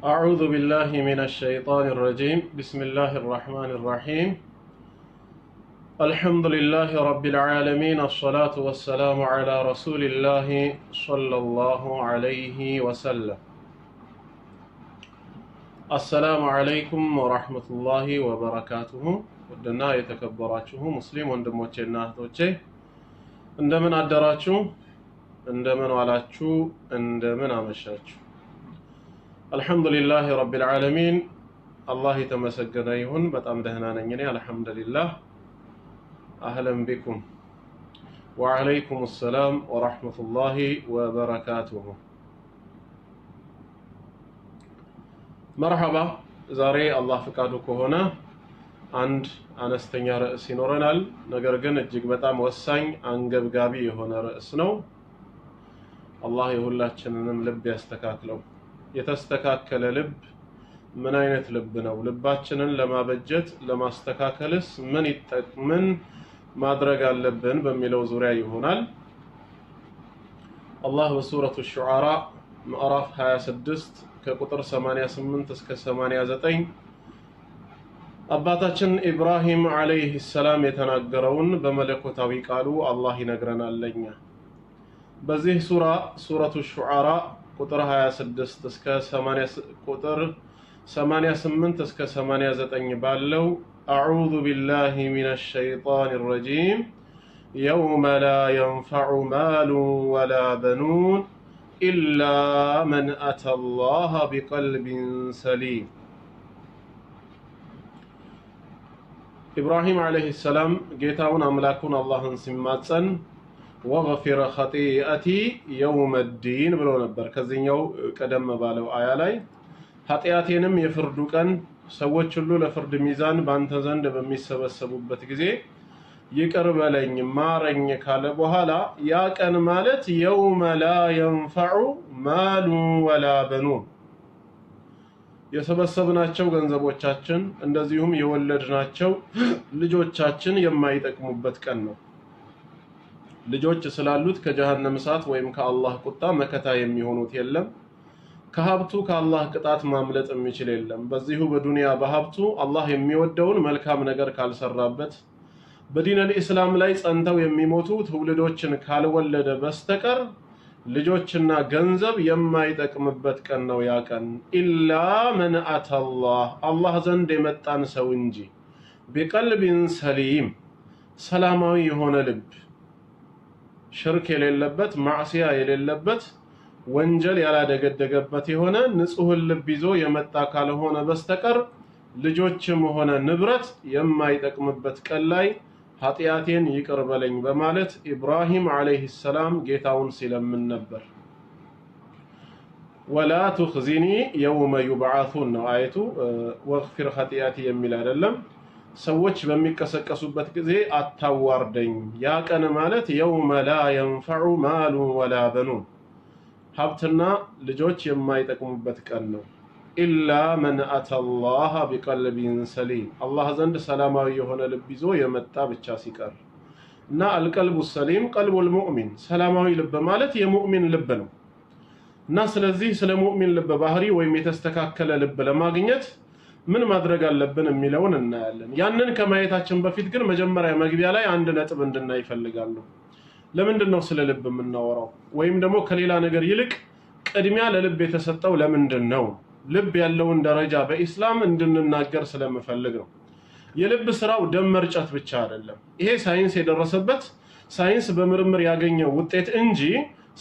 أعوذ بالله من الشيطان الرجيم بسم الله الرحمن الرحيم الحمد لله رب العالمين الصلاة والسلام على رسول الله صلى الله عليه وسلم السلام عليكم ورحمة الله وبركاته ودنا يتكبراتشه مسلم وندموچنا اهتوچه እንደምን አደራችሁ እንደምን ዋላችሁ እንደምን አመሻችሁ አልহামዱሊላህ ረቢል ዓለሚን አላህ የተመሰገነ ይሁን በጣም ደህና ነኝ እኔ አልহামዱሊላህ አህለን ቢኩም ወዐለይኩም ሰላም ወራህመቱላሂ ወበረካቱሁ መርሐባ ዛሬ አላህ ፍቃዱ ከሆነ አንድ አነስተኛ ርዕስ ይኖረናል ነገር ግን እጅግ በጣም ወሳኝ አንገብጋቢ የሆነ ርዕስ ነው አላህ የሁላችንንም ልብ ያስተካክለው የተስተካከለ ልብ ምን አይነት ልብ ነው ልባችንን ለማበጀት ለማስተካከልስ ምን ማድረግ አለብን በሚለው ዙሪያ ይሆናል አላህ በሱረቱ ሹዓራ ምዕራፍ 26 ከቁጥር 88 እስከ 89 አባታችን ኢብራሂም አለይሂ ሰላም የተናገረውን በመለኮታዊ ቃሉ አላህ ይነግረናል ለኛ በዚህ ሱረቱ ሹዓራ ቁጥር 26 እስከ 80 ቁጥር 88 እስከ 89 ባለው አዑዙ ቢላሂ ሚነሽ ሸይጣኒር ረጂም يوم لا ينفع مال ولا بنون إلا من أتى الله بقلب سليم إبراهيم عليه السلام جيتاون أملاكون الله سماتسن وغفر خطيئتي يوم الدين ብሎ ነበር ከዚህኛው ቀደም ባለው አያ ላይ ኃጢአቴንም የፍርዱ ቀን ሰዎች ሁሉ ለፍርድ ሚዛን ባንተ ዘንድ በሚሰበሰቡበት ጊዜ ይቅር በለኝ ማረኝ ካለ በኋላ ያ ቀን ማለት يوم لا ينفع مال ولا بنون የሰበሰብናቸው ገንዘቦቻችን እንደዚሁም የወለድናቸው ልጆቻችን የማይጠቅሙበት ቀን ነው ልጆች ስላሉት ከጀሃነም እሳት ወይም ከአላህ ቁጣ መከታ የሚሆኑት የለም ከሀብቱ ከአላህ ቅጣት ማምለጥ የሚችል የለም በዚሁ በዱንያ በሀብቱ አላህ የሚወደውን መልካም ነገር ካልሰራበት በዲን አልእስላም ላይ ጸንተው የሚሞቱ ትውልዶችን ካልወለደ በስተቀር ልጆችና ገንዘብ የማይጠቅምበት ቀን ነው ያ ቀን ኢላ መን አተላህ አላህ ዘንድ የመጣን ሰው እንጂ ቢቀልቢን ሰሊም ሰላማዊ የሆነ ልብ ሽርክ የሌለበት ማዕሲያ የሌለበት ወንጀል ያላደገደገበት የሆነ ንጹህ ልብ ይዞ የመጣ ካልሆነ በስተቀር ልጆችም ሆነ ንብረት የማይጠቅምበት ቀን ላይ ኃጢአቴን ይቅር በለኝ በማለት ኢብራሂም አለይሂ ሰላም ጌታውን ሲለምን ነበር ወላ ትኽዚኒ የውመ ዩብዓሱን ነው አየቱ ወግፊር ኸጢአቲ የሚል አይደለም ሰዎች በሚቀሰቀሱበት ጊዜ አታዋርደኝ ያ ቀን ማለት የውመ ላ የንፈዑ ማሉ ወላ በኑን ሀብትና ልጆች የማይጠቅሙበት ቀን ነው ኢላ መን አተላህ ቢቀልቢን ሰሊም አላህ ዘንድ ሰላማዊ የሆነ ልብ ይዞ የመጣ ብቻ ሲቀር እና አልቀልቡ ሰሊም ቀልቡል ሙእሚን ሰላማዊ ልብ ማለት የሙእሚን ልብ ነው እና ስለዚህ ስለ ሙእሚን ልብ ባህሪ ወይም የተስተካከለ ልብ ለማግኘት ምን ማድረግ አለብን የሚለውን እናያለን ያንን ከማየታችን በፊት ግን መጀመሪያ መግቢያ ላይ አንድ ነጥብ እንድናይ ይፈልጋሉ ለምንድነው ስለ ልብ የምናወራው ወይም ደግሞ ከሌላ ነገር ይልቅ ቅድሚያ ለልብ የተሰጠው ለምንድነው ልብ ያለውን ደረጃ በእስላም እንድንናገር ስለምፈልግ ነው የልብ ስራው ደም መርጨት ብቻ አይደለም ይሄ ሳይንስ የደረሰበት ሳይንስ በምርምር ያገኘው ውጤት እንጂ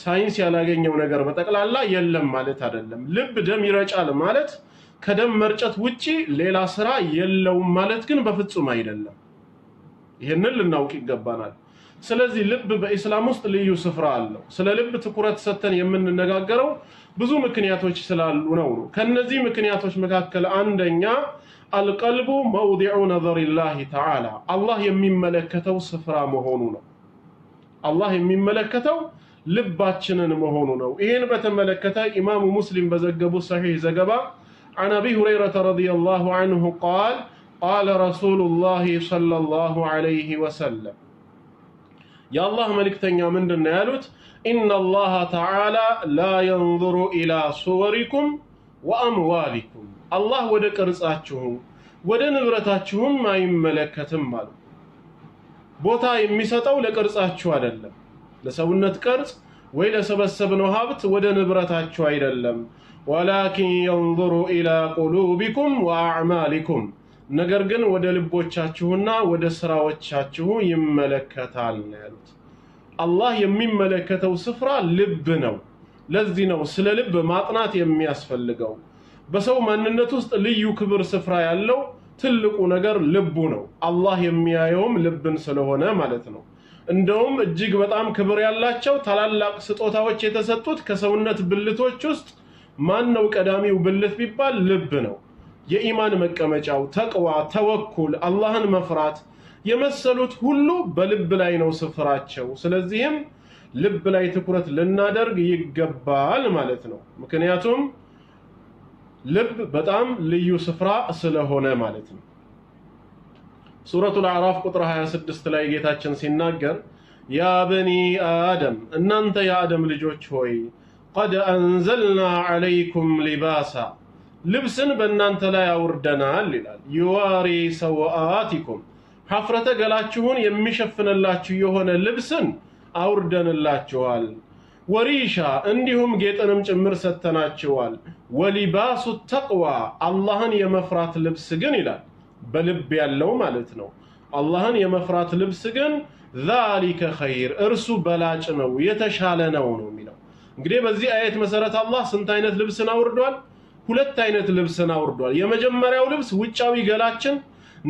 ሳይንስ ያላገኘው ነገር በጠቅላላ የለም ማለት አይደለም ልብ ደም ይረጫል ማለት ከደም መርጨት ውጪ ሌላ ስራ የለውም ማለት ግን በፍጹም አይደለም ይሄንን ልናውቅ ይገባናል ስለዚህ ልብ በእስላም ውስጥ ልዩ ስፍራ አለው ስለ ልብ ትኩረት ሰጥተን የምንነጋገረው ብዙ ምክንያቶች ስላሉ ነው ከነዚህ ምክንያቶች መካከል አንደኛ አልቀልቡ መውዲዑ ነዘሪላህ ተዓላ አላህ የሚመለከተው ስፍራ መሆኑ ነው አላህ የሚመለከተው ልባችንን መሆኑ ነው ይሄን በተመለከተ ኢማሙ ሙስሊም በዘገቡ ሰሂህ ዘገባ عن أبي هريرة رضي الله عنه قال قال رسول الله صلى الله عليه وسلم يا الله ملكتنيا من دنا يالوت إن الله تعالى لا ينظر إلى صوركم ወአምዋሊኩም አላህ ወደ ቅርጻችሁ ወደ ንብረታችሁም አይመለከትም አሉ። ቦታ የሚሰጠው ለቅርጻችሁ አይደለም፣ ለሰውነት ቅርጽ ወይ ለሰበሰብነው ሀብት ወደ ንብረታችሁ አይደለም። ወላኪን ينظر إلى قلوبكم وأعمالكم ነገር ግን ወደ ልቦቻችሁና ወደ ስራዎቻችሁ ይመለከታል ነው ያሉት። አላህ የሚመለከተው ስፍራ ልብ ነው። ለዚህ ነው ስለ ልብ ማጥናት የሚያስፈልገው። በሰው ማንነት ውስጥ ልዩ ክብር ስፍራ ያለው ትልቁ ነገር ልቡ ነው። አላህ የሚያየውም ልብን ስለሆነ ማለት ነው። እንደውም እጅግ በጣም ክብር ያላቸው ታላላቅ ስጦታዎች የተሰጡት ከሰውነት ብልቶች ውስጥ ማን ነው ቀዳሚው ብልት ቢባል ልብ ነው። የኢማን መቀመጫው ተቅዋ፣ ተወኩል፣ አላህን መፍራት የመሰሉት ሁሉ በልብ ላይ ነው ስፍራቸው። ስለዚህም ልብ ላይ ትኩረት ልናደርግ ይገባል ማለት ነው። ምክንያቱም ልብ በጣም ልዩ ስፍራ ስለሆነ ማለት ነው። ሱረቱል አዕራፍ ቁጥር 26 ላይ ጌታችን ሲናገር ያ በኒ አደም እናንተ የአደም ልጆች ሆይ قد أنزلنا عليكم لباسا ልብስን በእናንተ ላይ አውርደናል ይላል። ይዋሪ ሰዋአቲኩም ሐፍረተ ገላችሁን የሚሸፍንላችሁ የሆነ ልብስን አውርደንላችኋል። ወሪሻ እንዲሁም ጌጥንም ጭምር ሰተናችኋል። ወሊባሱ ተቅዋ አላህን የመፍራት ልብስ ግን ይላል በልብ ያለው ማለት ነው። አላህን የመፍራት ልብስ ግን ذلك خير እርሱ በላጭ ነው የተሻለ ነው የሚለው። እንግዲህ በዚህ አየት መሰረት አላህ ስንት አይነት ልብስን አውርዷል? ሁለት አይነት ልብስን አውርዷል። የመጀመሪያው ልብስ ውጫዊ ገላችን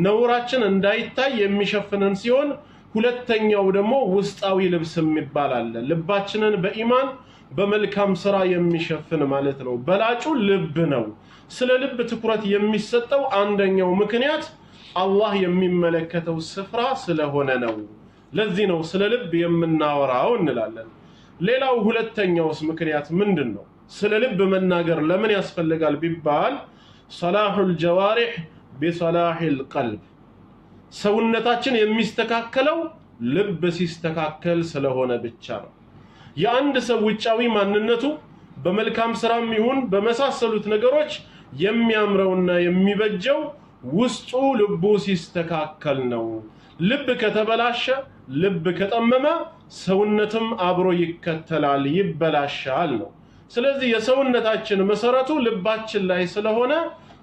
ነውራችን እንዳይታይ የሚሸፍነን ሲሆን ሁለተኛው ደግሞ ውስጣዊ ልብስ ይባላል። ልባችንን በኢማን በመልካም ስራ የሚሸፍን ማለት ነው። በላጩ ልብ ነው። ስለ ልብ ትኩረት የሚሰጠው አንደኛው ምክንያት አላህ የሚመለከተው ስፍራ ስለሆነ ነው። ለዚህ ነው ስለ ልብ የምናወራው እንላለን። ሌላው ሁለተኛውስ ምክንያት ምንድነው? ስለ ልብ መናገር ለምን ያስፈልጋል ቢባል ሰላሁል ጀዋሪህ ቢሰላሂል ቀልብ ሰውነታችን የሚስተካከለው ልብ ሲስተካከል ስለሆነ ብቻ ነው። የአንድ ሰው ውጫዊ ማንነቱ በመልካም ስራም ይሁን በመሳሰሉት ነገሮች የሚያምረውና የሚበጀው ውስጡ ልቡ ሲስተካከል ነው። ልብ ከተበላሸ ልብ ከጠመመ ሰውነትም አብሮ ይከተላል ይበላሻል ነው። ስለዚህ የሰውነታችን መሰረቱ ልባችን ላይ ስለሆነ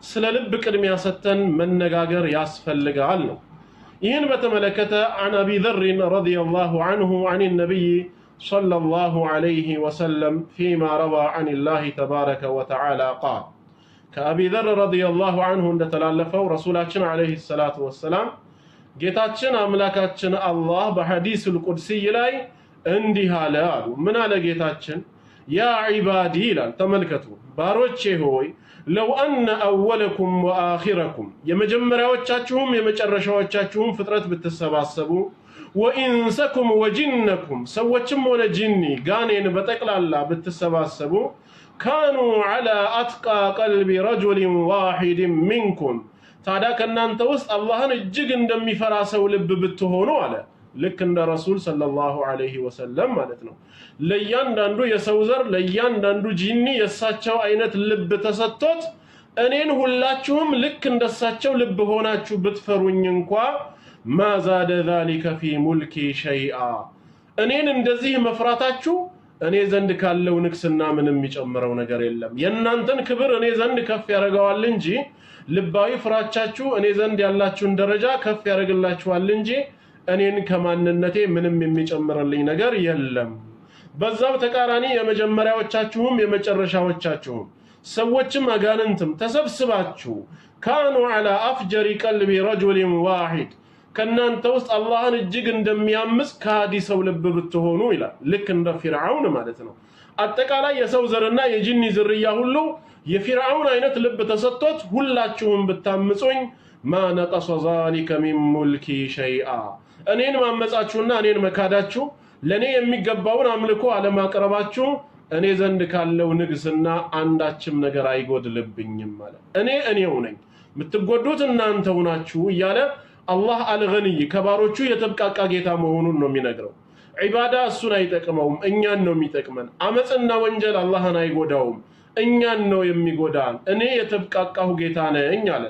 ስለ ልብ ቅድሚያ ሰተን መነጋገር ያስፈልጋል ነው። ይህን በተመለከተ عن أبي ذر رضي الله عنه عن النبي صلى الله عليه وسلم فيما روى عن الله تبارك وتعالى قال كأبي ذر رضي الله عنه እንደተላለፈው ረሱላችን عليه الصلاة والسلام ጌታችን አምላካችን አላህ በሐዲሱል ቁድሲ ላይ እንዲህ አለ አሉ። ምን አለ ጌታችን? ያ ዒባዲ ይላል። ተመልከቱ ባሮቼ ሆይ ለው አነ አወለኩም ወአኺረኩም የመጀመሪያዎቻችሁም የመጨረሻዎቻችሁም ፍጥረት ብትሰባሰቡ ወኢንሰኩም ወጂነኩም ሰዎችም ሆነ ጂኒ ጋኔን በጠቅላላ ብትሰባሰቡ ካኑ ዐላ አትቃ ቀልቢ ረጁሊን ዋሂድን ሚንኩም ታዲያ ከእናንተ ውስጥ አላህን እጅግ እንደሚፈራ ሰው ልብ ብትሆኑ አለ። ልክ እንደ ረሱል ሰለላሁ ዐለይሂ ወሰለም ማለት ነው። ለእያንዳንዱ የሰው ዘር ለእያንዳንዱ ጂኒ የእሳቸው አይነት ልብ ተሰጥቶት እኔን ሁላችሁም ልክ እንደሳቸው ልብ ሆናችሁ ብትፈሩኝ እንኳ ማዛደ ذلك في ملكي شيئا እኔን እንደዚህ መፍራታችሁ እኔ ዘንድ ካለው ንግስና ምንም የሚጨምረው ነገር የለም። የእናንተን ክብር እኔ ዘንድ ከፍ ያደርገዋል እንጂ ልባዊ ፍራቻችሁ እኔ ዘንድ ያላችሁን ደረጃ ከፍ ያደርግላችኋል እንጂ እኔን ከማንነቴ ምንም የሚጨምርልኝ ነገር የለም። በዛው ተቃራኒ የመጀመሪያዎቻችሁም የመጨረሻዎቻችሁም ሰዎችም አጋንንትም ተሰብስባችሁ ካኑ على أفجر قلب رجل واحد ከናንተ ውስጥ አላህን እጅግ እንደሚያምጽ ካዲ ሰው ልብ ብትሆኑ ይላል። ልክ እንደ ፊርዓውን ማለት ነው። አጠቃላይ የሰው ዘርና የጂኒ ዝርያ ሁሉ የፊርዓውን አይነት ልብ ተሰጥቶት ሁላችሁም ብታምጹኝ ማ ነቀሰ ذلك من ملكي شيئا እኔን ማመጻችሁና እኔን መካዳችሁ ለኔ የሚገባውን አምልኮ አለማቅረባችሁ እኔ ዘንድ ካለው ንግስና አንዳችም ነገር አይጎድልብኝም ማለት እኔው ነኝ የምትጎዱት እናንተው ናችሁ እያለ አላህ አልገኒይ ከባሮቹ የተብቃቃ ጌታ መሆኑን ነው የሚነግረው። ዒባዳ እሱን አይጠቅመውም እኛን ነው የሚጠቅመን። አመጽና ወንጀል አላህን አይጎዳውም እኛን ነው የሚጎዳን እኔ የተብቃቃሁ ጌታ ነኝ አለ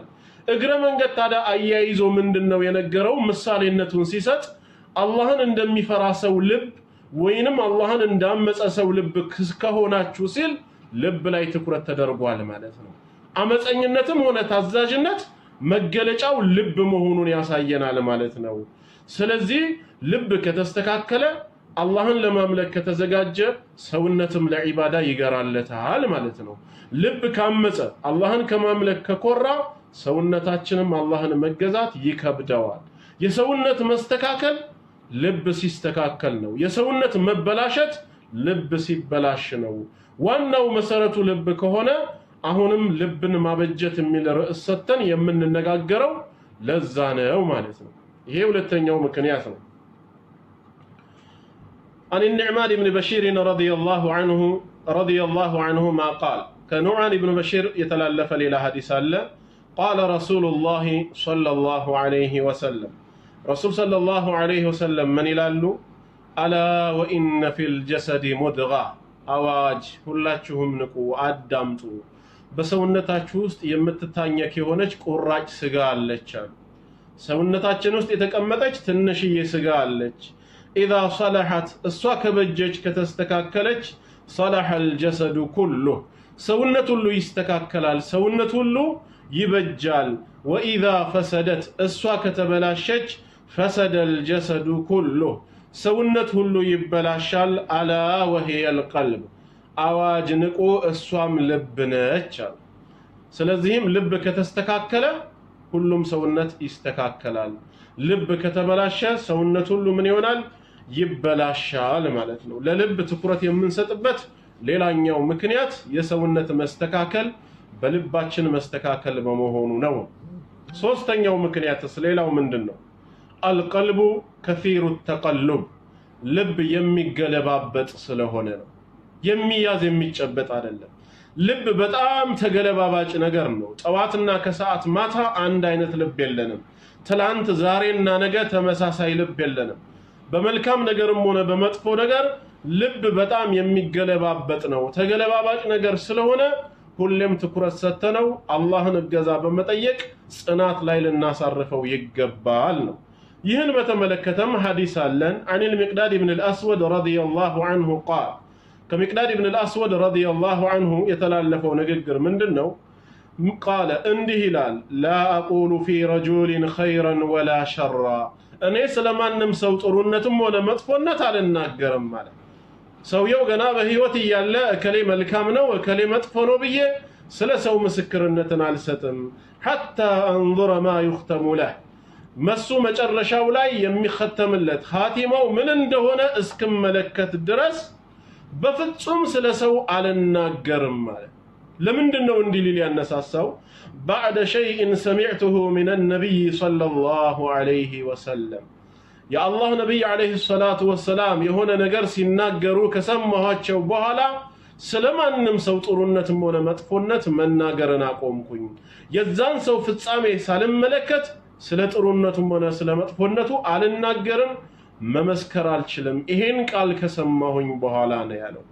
እግረ መንገድ ታዲያ አያይዞ ምንድነው የነገረው ምሳሌነቱን ሲሰጥ አላህን እንደሚፈራ ሰው ልብ ወይንም አላህን እንዳመፀ ሰው ልብ ከሆናችሁ ሲል ልብ ላይ ትኩረት ተደርጓል ማለት ነው አመፀኝነትም ሆነ ታዛዥነት መገለጫው ልብ መሆኑን ያሳየናል ማለት ነው ስለዚህ ልብ ከተስተካከለ አላህን ለማምለክ ከተዘጋጀ ሰውነትም ለዒባዳ ይገራለታል ማለት ነው ልብ ካመፀ አላህን ከማምለክ ከኮራ ሰውነታችንም አላህን መገዛት ይከብደዋል የሰውነት መስተካከል ልብ ሲስተካከል ነው የሰውነት መበላሸት ልብ ሲበላሽ ነው ዋናው መሰረቱ ልብ ከሆነ አሁንም ልብን ማበጀት የሚል ርዕስ ሰተን የምንነጋገረው ለዛ ነው ማለት ነው ይሄ ሁለተኛው ምክንያት ነው عن النعمان بن بشير رضي الله عنه ما قال كنعمان بن بشير يتلالف ليلة حديث الله قال رسول الله صلى الله عليه وسلم رسول صلى الله عليه وسلم من يلالو ألا وإن في الجسد مدغة أواج ሁላችሁም ንቁ አዳምጡ በሰውነታችሁ ውስጥ የምትታኘክ የሆነች ቁራጭ ስጋ አለች ሰውነታችን ውስጥ የተቀመጠች ትንሽዬ ስጋ አለች إذا صلحت እሷ ከበጀች ከተስተካከለች صلح الجسد كله ሰውነት ሁሉ ይስተካከላል ሰውነት ሁሉ ይበጃል وإذا فسدت እሷ ከተበላሸች فسد الجسد كله ሰውነት ሁሉ ይበላሻል ألا وهي القلب አዋጅ ንቁ እሷም ልብ ነች ስለዚህም ልብ ከተስተካከለ ሁሉም ሰውነት ይስተካከላል ልብ ከተበላሸ ሰውነት ሁሉ ምን ይሆናል ይበላሻል ማለት ነው ለልብ ትኩረት የምንሰጥበት ሌላኛው ምክንያት የሰውነት መስተካከል በልባችን መስተካከል በመሆኑ ነው ሶስተኛው ምክንያትስ ሌላው ምንድነው القلب كثير التقلب ልብ የሚገለባበጥ ስለሆነ ነው የሚያዝ የሚጨበጥ አይደለም ልብ በጣም ተገለባባጭ ነገር ነው ጠዋትና ከሰዓት ማታ አንድ አይነት ልብ የለንም ትላንት ዛሬና ነገ ተመሳሳይ ልብ የለንም በመልካም ነገርም ሆነ በመጥፎ ነገር ልብ በጣም የሚገለባበጥ ነው ተገለባባጭ ነገር ስለሆነ ሁሌም ትኩረት ሰተነው አላህን እገዛ በመጠየቅ ጽናት ላይ ልናሳርፈው ይገባል ነው ይህን በተመለከተም ሐዲስ አለን عن المقداد بن الأسود رضي الله عنه قال كمقداد بن الأسود رضي الله عنه يتلالفው ንግግር ምንድነው قال እንዲህ ይላል لا أقول في رجل خيرا ولا شرا እኔ ስለማንም ሰው ጥሩነትም ሆነ መጥፎነት አልናገርም ማለት ሰውየው ገና በህይወት እያለ እከሌ መልካም ነው እከሌ መጥፎ ነው ብዬ ስለ ሰው ምስክርነትን አልሰጥም حتى انظر ما يختم له መሱ መጨረሻው ላይ የሚختምለት ኻቲማው ምን እንደሆነ እስከመለከት ድረስ በፍጹም ስለ ሰው አልናገርም ማለት ለምንድነው እንዲህ ሊል ያነሳሳው بعد شيء سمعته من النبي صلى الله عليه وسلم يا الله نبي عليه الصلاة والسلام የሆነ ነገር ሲናገሩ ከሰማኋቸው በኋላ ስለማንም ሰው ጥሩነትም ሆነ መጥፎነት መናገርን አቆምኩኝ የዛን ሰው ፍጻሜ ሳልመለከት ስለ ጥሩነቱም ሆነ ስለ መጥፎነቱ አልናገርም መመስከር አልችልም ይሄን ቃል ከሰማሁኝ በኋላ ነው ያለው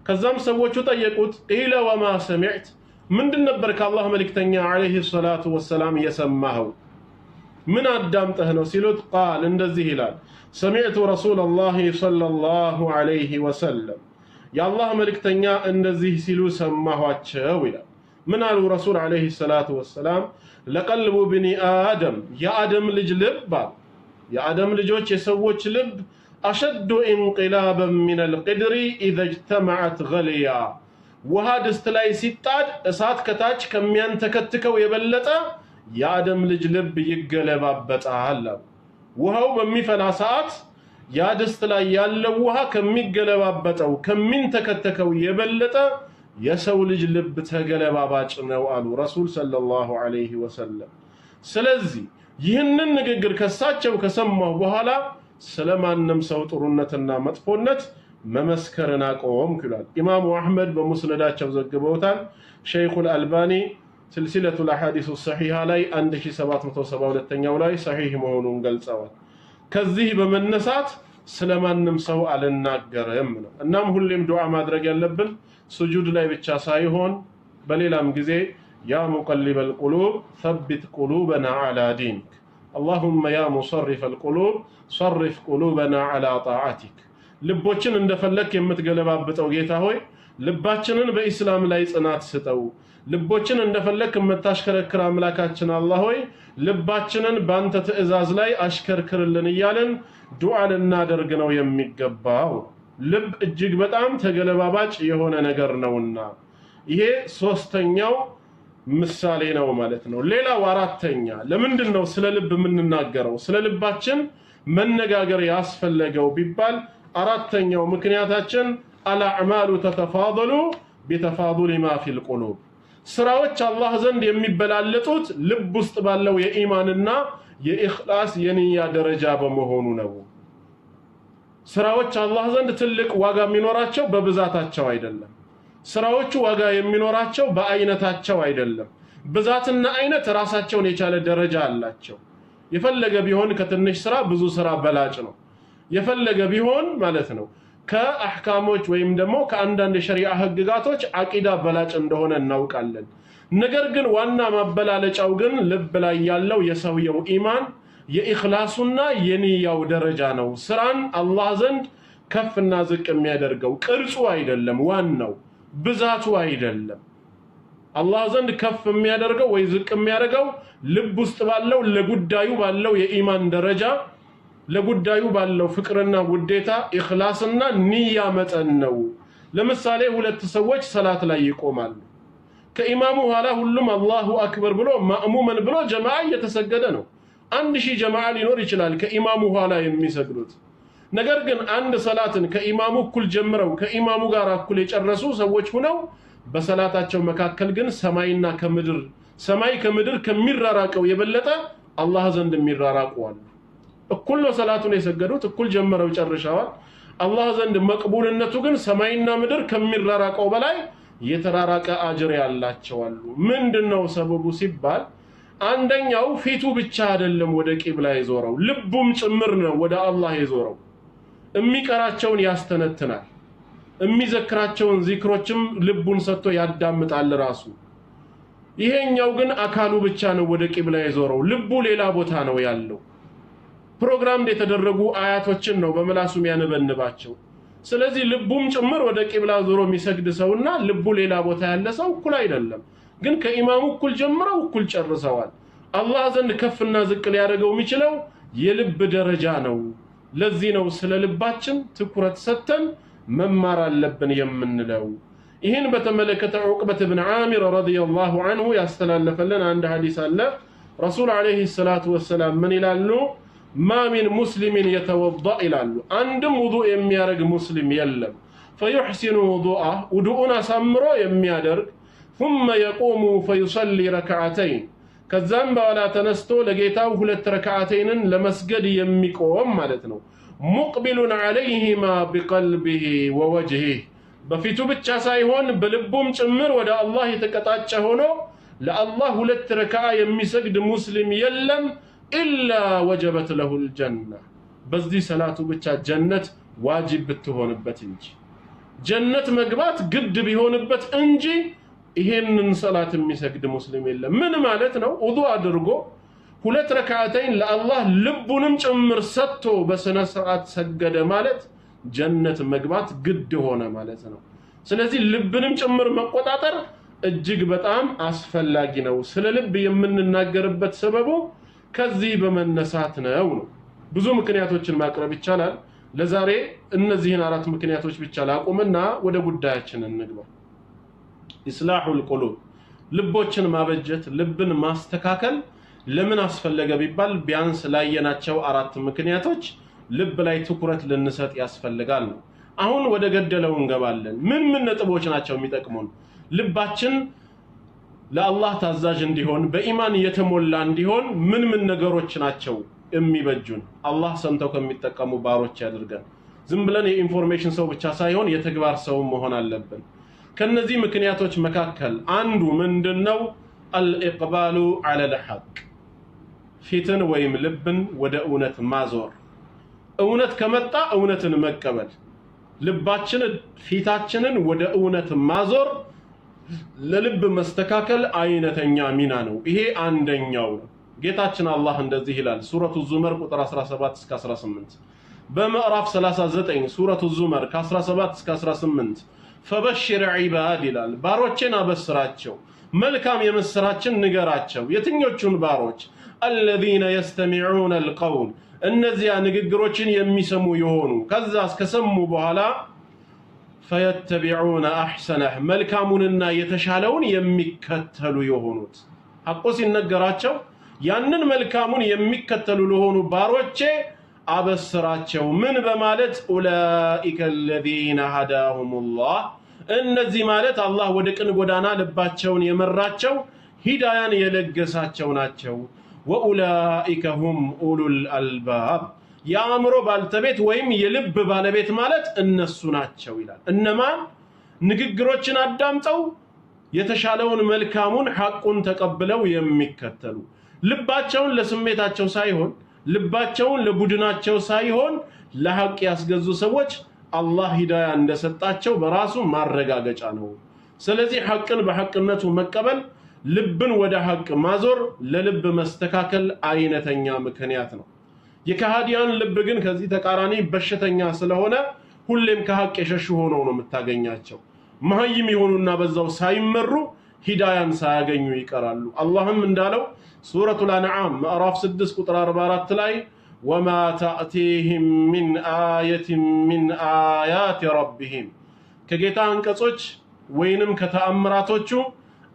ከዛም ሰዎቹ ጠየቁት ኢላ ወማ ሰሚዕት ምንድን ነበር ከአላህ መልእክተኛ አለይሂ ሰላቱ ወሰላም የሰማኸው ምን አዳምጠህ ነው ሲሉት ቃል እንደዚህ ይላል ሰሚዕቱ ረሱላላህ ሰለላሁ ዐለይሂ ወሰለም የአላህ መልእክተኛ እንደዚህ ሲሉ ሰማኋቸው ይላል ምን አሉ ረሱል አለይሂ ሰላቱ ወሰላም ለቀልቡ ብኒ አደም የአደም ልጅ ልብ የአደም ልጆች የሰዎች ልብ أشد انقلابا من القدر إذا اجتمعت غليا وهاد استلاي ستاد اسات كتاج كميان تكتكو يبلتا يا آدم لجلب يقلبابتها وهو بمفلا ساعات يا دستلاي يالوها كميقلبابتو كمين تكتكو يبلتا يسو لجلب تقلبابات نوالو رسول صلى الله عليه وسلم سلزي ይህንን ንግግር ከሳቸው ከሰማሁ በኋላ ስለማንም ሰው ጥሩነትና መጥፎነት መመስከርን አቆምኩ ይላል ኢማሙ አህመድ በሙስነዳቸው ዘግበውታል ሸይኹል አልባኒ سلسلة الأحاديث الصحيحة ላይ 1772ኛው ላይ صحيح መሆኑን ገልጸዋል ከዚህ በመነሳት ስለማንም ሰው አልናገርም ነው። እናም ሁሌም ዱዓ ማድረግ ያለብን ስጁድ ላይ ብቻ ሳይሆን በሌላም ጊዜ ያ ሙቀሊበል ቁሉብ ثبت قلوبنا على دينك اللهم يا مصرف القلوب صرف قلوبنا على طاعتك ልቦችን እንደፈለክ የምትገለባብጠው ጌታ ሆይ ልባችንን በእስላም ላይ ጽናት ስጠው ልቦችን እንደፈለክ የምታሽከረክር አምላካችን አላህ ሆይ ልባችንን ባንተ ትእዛዝ ላይ አሽከርክርልን እያለን ዱዓ ልናደርግ ነው የሚገባው ልብ እጅግ በጣም ተገለባባጭ የሆነ ነገር ነውና ይሄ ሶስተኛው ምሳሌ ነው ማለት ነው ሌላው አራተኛ ለምንድን ነው ስለ ልብ የምንናገረው ስለ ልባችን መነጋገር ያስፈልገው ቢባል አራተኛው ምክንያታችን አልአዕማሉ ተተፋضሉ بتفاضل ما في القلوب ስራዎች አላህ ዘንድ የሚበላለጡት ልብ ውስጥ ባለው የኢማንና የኢኽላስ የንያ ደረጃ በመሆኑ ነው ስራዎች አላህ ዘንድ ትልቅ ዋጋ የሚኖራቸው በብዛታቸው አይደለም ስራዎቹ ዋጋ የሚኖራቸው በአይነታቸው አይደለም ብዛትና አይነት ራሳቸውን የቻለ ደረጃ አላቸው የፈለገ ቢሆን ከትንሽ ስራ ብዙ ስራ በላጭ ነው የፈለገ ቢሆን ማለት ነው ከአህካሞች ወይም ደግሞ ከአንዳንድ የሸሪዓ ህግጋቶች አቂዳ በላጭ እንደሆነ እናውቃለን ነገር ግን ዋና ማበላለጫው ግን ልብ ላይ ያለው የሰውየው ኢማን የኢኽላሱና የንያው ደረጃ ነው ስራን አላህ ዘንድ ከፍና ዝቅ የሚያደርገው ቅርጹ አይደለም ዋናው ብዛቱ አይደለም አላህ ዘንድ ከፍ የሚያደርገው ወይ ዝቅ የሚያደርገው ልብ ውስጥ ባለው ለጉዳዩ ባለው የኢማን ደረጃ ለጉዳዩ ባለው ፍቅርና ውዴታ ኢኽላስና ንያ መጠን ነው ለምሳሌ ሁለት ሰዎች ሰላት ላይ ይቆማሉ ከኢማሙ ኋላ ሁሉም አላሁ አክበር ብሎ ማእሙመን ብሎ ጀማዓ እየተሰገደ ነው 1000 ጀማዓ ሊኖር ይችላል ከኢማሙ ኋላ የሚሰግዱት ነገር ግን አንድ ሰላትን ከኢማሙ እኩል ጀምረው ከኢማሙ ጋር እኩል የጨረሱ ሰዎች ሆነው በሰላታቸው መካከል ግን ሰማይና ከምድር ሰማይ ከምድር ከሚራራቀው የበለጠ አላህ ዘንድ የሚራራቁ አሉ እኩል ነው ሰላቱን የሰገዱት እኩል ጀምረው ጨርሻዋል አላህ ዘንድ መቅቡልነቱ ግን ሰማይና ምድር ከሚራራቀው በላይ የተራራቀ አጅር ያላቸው አሉ ምንድነው ሰበቡ ሲባል አንደኛው ፊቱ ብቻ አይደለም ወደ ቂብላ ይዞረው ልቡም ጭምር ነው ወደ አላህ ይዞረው የሚቀራቸውን ያስተነትናል የሚዘክራቸውን ዚክሮችም ልቡን ሰጥቶ ያዳምጣል ራሱ ይሄኛው ግን አካሉ ብቻ ነው ወደ ቂብላ ይዞረው ልቡ ሌላ ቦታ ነው ያለው ፕሮግራም የተደረጉ አያቶችን ነው በመላሱ የሚያነበንባቸው ስለዚህ ልቡም ጭምር ወደ ቂብላ ዞሮ የሚሰግድ ሰውና ልቡ ሌላ ቦታ ያለ ሰው እኩል አይደለም ግን ከኢማሙ እኩል ጀምረው እኩል ጨርሰዋል አላህ ዘንድ ከፍና ዝቅ ሊያደርገው የሚችለው የልብ ደረጃ ነው ለዚህ ነው ስለ ልባችን ትኩረት ሰጥተን መማር አለብን የምንለው ይሄን በተመለከተ ዑቅበት ኢብኑ ዓሚር ረዲየላሁ ዐንሁ ያስተላለፈልን አንድ ሐዲስ አለ ረሱል አለይሂ ሰላቱ ወሰለም ምን ይላሉ ما من مسلم يتوضأ إلالو عندم وضوء يميارق مسلم يلم فيحسن وضوءنا سمرو يميادرق ثم يقوم فيصلي ركعتين كالزنب ولا تنستو لقيتاو هلت ركعتين لمسجد يميقوم مالتنو مقبل عليهما بقلبه ووجهه بفيتو بتشاسايهون بلبوم تمر ودا الله يتكتاتشهونو لالله هلت ركعة يميسجد مسلم يلم إلا وجبت له الجنة بس دي صلاته بتاع جنة واجب بتهونبت انجي جنة مقبات قد بيهونبت انجي ይሄንን ሰላት የሚሰግድ ሙስሊም የለም ምን ማለት ነው ውዱእ አድርጎ ሁለት ረካዓተይን ለአላህ ልቡንም ጭምር ሰጥቶ በስነ ስርዓት ሰገደ ማለት ጀነት መግባት ግድ ሆነ ማለት ነው ስለዚህ ልብንም ጭምር መቆጣጠር እጅግ በጣም አስፈላጊ ነው ስለ ልብ የምንናገርበት ሰበቡ ከዚህ በመነሳት ነው ብዙ ምክንያቶችን ማቅረብ ይቻላል ለዛሬ እነዚህን አራት ምክንያቶች ብቻ ላቁምና ወደ ጉዳያችን እንግባ ኢስላሁል ቁሉብ ልቦችን ማበጀት ልብን ማስተካከል ለምን አስፈለገ ቢባል ቢያንስ ላየናቸው አራት ምክንያቶች ልብ ላይ ትኩረት ልንሰጥ ያስፈልጋል ነው አሁን ወደ ገደለው እንገባለን ምን ነጥቦች ናቸው የሚጠቅሙን ልባችን ለአላህ ታዛዥ እንዲሆን በኢማን የተሞላ እንዲሆን ምን ነገሮች ናቸው የሚበጁን አላህ ሰምተው ከሚጠቀሙ ባሮች ያድርገን ዝም ብለን የኢንፎርሜሽን ሰው ብቻ ሳይሆን የተግባር ሰው መሆን አለብን ከነዚህ ምክንያቶች መካከል አንዱ ምንድነው አልኢቅባሉ ዐለ አልሐቅ ፊትን ወይም ልብን ወደ እውነት ማዞር እውነት ከመጣ እውነትን መቀበል ልባችንን ፊታችንን ወደ እውነት ማዞር ለልብ መስተካከል አይነተኛ ሚና ነው ይሄ አንደኛው ነው ጌታችን አላህ እንደዚህ ይላል ሱረቱ ዙመር ቁጥር 17 እስከ 18 በምዕራፍ 39 ሱረቱ ዙመር ከ17 እስከ 18 ፈበሽር ዒባድ ይላል ባሮችን አበስራቸው መልካም የምስራችን ንገራቸው የትኞቹን ባሮች الذين يستمعون القول እነዚያ ንግግሮችን የሚሰሙ የሆኑ ከዛ እስከሰሙ በኋላ فيتبعون احسنه መልካሙንና የተሻለውን የሚከተሉ የሆኑት ሐቁ ሲነገራቸው ያንን መልካሙን የሚከተሉ ለሆኑ ባሮቼ አበስራቸው ምን በማለት ኡላኢከ الذين هداهم الله እነዚህ ማለት አላህ ወደ ቅን ጎዳና ልባቸውን የመራቸው ሂዳያን የለገሳቸው ናቸው ወኡላኢከ ሁም ኡሉል አልባብ ያምሮ ባልተቤት ወይም የልብ ባለቤት ማለት እነሱ ናቸው ይላል እነማን ንግግሮችን አዳምጠው የተሻለውን መልካሙን ሐቁን ተቀብለው የሚከተሉ ልባቸውን ለስሜታቸው ሳይሆን ልባቸውን ለቡድናቸው ሳይሆን ለሐቅ ያስገዙ ሰዎች አላህ ሂዳያ እንደሰጣቸው በራሱ ማረጋገጫ ነው ስለዚህ ሐቅን በሐቅነቱ መቀበል ልብን ወደ ሐቅ ማዞር ለልብ መስተካከል አይነተኛ ምክንያት ነው የከሃዲያን ልብ ግን ከዚህ ተቃራኒ በሽተኛ ስለሆነ ሁሌም ከሐቅ የሸሹ ሆነው ነው የምታገኛቸው መሃይም ይሆኑና በዛው ሳይመሩ ሂዳያን ሳያገኙ ይቀራሉ አላህም እንዳለው ሱረቱል አንዓም ምዕራፍ 6 ቁጥር 44 ላይ وما تأتيهم من آية من آيات ربهم ከጌታ አንቀጾች ወይንም ከተአምራቶቹ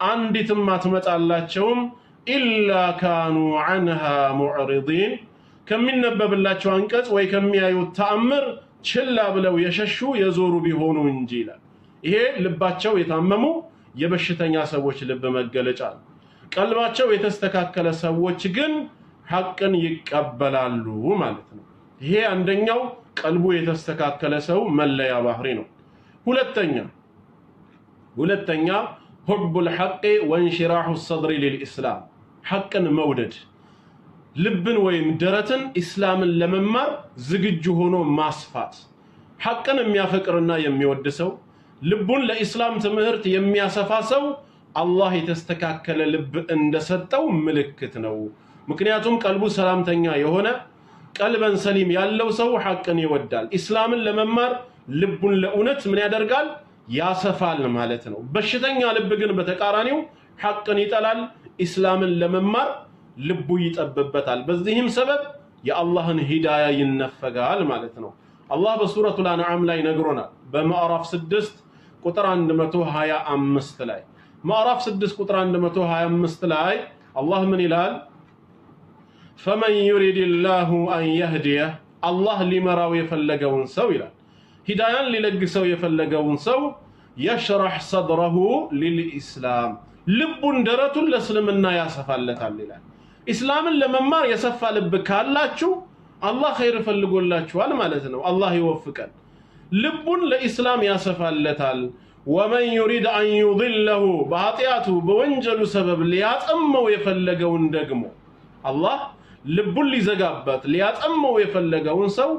አንዲትም አትመጣላቸውም إلا كانوا عنها معرضين ከሚነበብላቸው አንቀጽ ወይ ከሚያዩት ተአምር ችላ ብለው የሸሹ የዞሩ ቢሆኑ እንጂ ይላል ይሄ ልባቸው የታመሙ የበሽተኛ ሰዎች ልብ መገለጫ ነው ቀልባቸው የተስተካከለ ሰዎች ግን ሐቅን ይቀበላሉ ማለት ነው ይሄ አንደኛው ቀልቡ የተስተካከለ ሰው መለያ ባህሪ ነው ሁለተኛ حب الحق وانشراح الصدر للإسلام حقን መውደድ ልብን ወይም ደረትን እስላምን ለመማር ዝግጁ ሆኖ ማስፋት ሐቅን የሚያፈቅርና የሚወድ ሰው ልቡን ለኢስላም ትምህርት የሚያሰፋ ሰው አላህ የተስተካከለ ልብ እንደሰጠው ምልክት ነው ምክንያቱም ቀልቡ ሰላምተኛ የሆነ ቀልበን ሰሊም ያለው ሰው ሐቅን ይወዳል እስላምን ለመማር ልቡን ለእውነት ምን ያደርጋል ያሰፋል ማለት ነው በሽተኛ ልብ ግን በተቃራኒው ሐቅን ይጠላል እስላምን ለመማር ልቡ ይጠብበታል በዚህም ሰበብ የአላህን ሂዳያ ይነፈጋል ማለት ነው አላህ በሱረቱል አንዓም ላይ ነግሮናል በምዕራፍ 6 ቁጥር 125 ላይ ምዕራፍ 6 ቁጥር 125 ላይ አላህ ምን ይላል فمن يريد الله أن يهديه الله لمراو يفلقون سو ይላል ሂዳያን ሊለግሰው የፈለገውን ሰው يشرح صدره للإسلام ልቡን ደረቱን ለእስልምና ያሰፋለታል ይላል እስላምን ለመማር የሰፋ ልብ ካላችሁ አላህ ኸይር ፈልጎላችኋል ማለት ነው አላህ ይወፍቀን ልቡን ለኢስላም ያሰፋለታል ومن يريد أن يضله በኃጢአቱ በወንጀሉ ሰበብ ሊያጠመው የፈለገውን ደግሞ አላህ ልቡን ሊዘጋበት ሊያጠመው የፈለገውን ሰው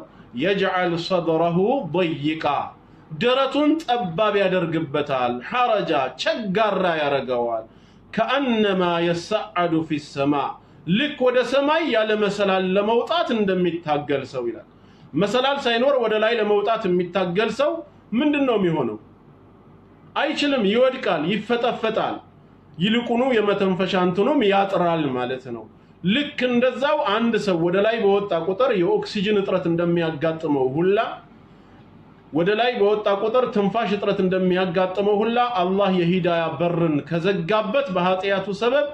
يجعل صدره ضيقا ደረቱን ጠባብ ያደርግበታል حرجا ቸጋራ ያረጋዋል كأنما يسعد في السماء ልክ ወደ ሰማይ ያለ መሰላል ለመውጣት እንደሚታገል ሰው ይላል መሰላል ሳይኖር ወደ ላይ ለመውጣት የሚታገል ሰው ምንድነው የሚሆነው አይችልም ይወድቃል ይፈጠፈጣል ይልቁኑ የመተንፈሻ እንትኑም ያጥራል ማለት ነው ልክ እንደዛው አንድ ሰው ወደ ላይ በወጣ ቁጥር የኦክሲጅን እጥረት እንደሚያጋጥመው ሁላ ወደ ላይ በወጣ ቁጥር ትንፋሽ እጥረት እንደሚያጋጥመው ሁላ አላህ የሂዳያ በርን ከዘጋበት በኃጢያቱ ሰበብ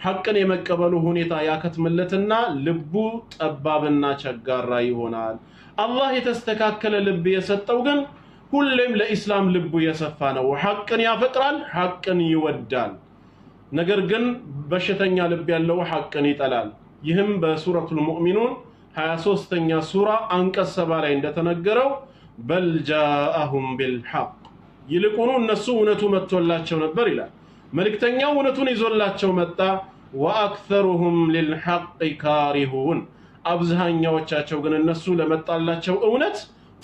ሐቅን የመቀበሉ ሁኔታ ያከትምለትና ልቡ ጠባብና ቸጋራ ይሆናል አላህ የተስተካከለ ልብ የሰጠው ግን ሁሌም ለኢስላም ልቡ የሰፋ ነው ሐቅን ያፈቅራል ሐቅን ይወዳል ነገር ግን በሽተኛ ልብ ያለው ሐቅን ይጠላል ይህም በሱረቱል ሙእሚኑን 23ኛ ሱራ አንቀጽ 7 ላይ እንደተነገረው በል ጃአሁም ቢልሐቅ ይልቁኑ እነሱ እውነቱ መጥቶላቸው ነበር ይላል መልእክተኛው እውነቱን ይዞላቸው መጣ ወአክثرهم للحق كارهون አብዛኛዎቻቸው ግን እነሱ ለመጣላቸው እውነት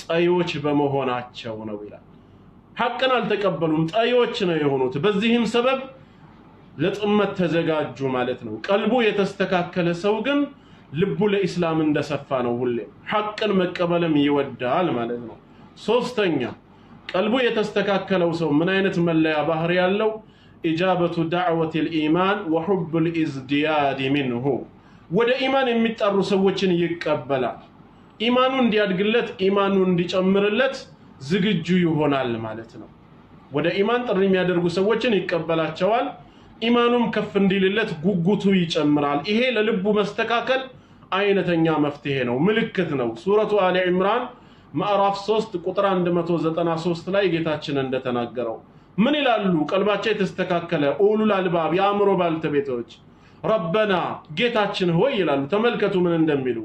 ጠዮች በመሆናቸው ነው ይላል። ሐቅን አልተቀበሉም፣ ጠዮች ነው የሆኑት። በዚህም ሰበብ ለጥመት ተዘጋጁ ማለት ነው። ቀልቡ የተስተካከለ ሰው ግን ልቡ ለኢስላም እንደሰፋ ነው። ሁሌ ሐቅን መቀበልም ይወዳል ማለት ነው። ሶስተኛ ቀልቡ የተስተካከለው ሰው ምን አይነት መለያ ባህሪ ያለው? ኢጃበቱ ዳዕወት الإيمان وحب الازدياد منه ወደ ኢማን የሚጣሩ ሰዎችን ይቀበላል። ኢማኑ እንዲያድግለት ኢማኑ እንዲጨምርለት ዝግጁ ይሆናል ማለት ነው። ወደ ኢማን ጥሪ የሚያደርጉ ሰዎችን ይቀበላቸዋል። ኢማኑም ከፍ እንዲልለት ጉጉቱ ይጨምራል። ይሄ ለልቡ መስተካከል አይነተኛ መፍትሄ ነው፣ ምልክት ነው። ሱረቱ አሊ ኢምራን ማዕራፍ 3 ቁጥር 193 ላይ ጌታችን እንደተናገረው ምን ይላሉ? ቀልባቸው የተስተካከለ ኡሉል አልባብ የአእምሮ ባልተቤቶች ረበና ጌታችን ሆይ ይላሉ። ተመልከቱ ምን እንደሚሉ